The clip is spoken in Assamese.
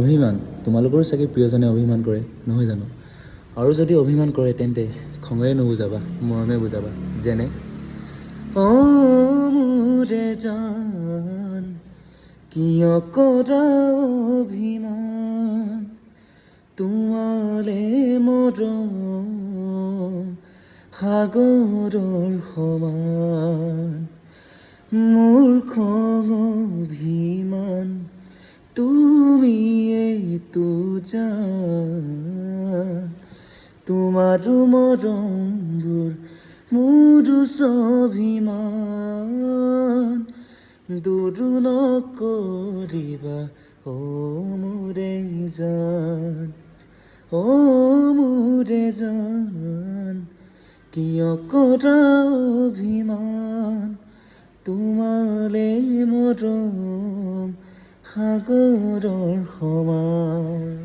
অভিমান তোমালোকৰো চাগে প্ৰিয়জনে অভিমান কৰে নহয় জানো? আৰু যদি অভিমান কৰে তেন্তে খঙেৰে নুবুজাবা, মৰমে বুজাবা। যেনে মোৰে জান কিয় কৰা অভিমান, তোমালে মৰম সাগৰৰ সমান। মোৰ খং অভিমান তুমিয়েতো জান, তোমাৰো মৰমবোৰ মোৰো স্বাভিমান। দূৰ নকৰিবা অ মোৰে জান, অ মোৰে জান কিয় কৰা অভিমান, তোমালে মৰম সাগৰৰ সমান।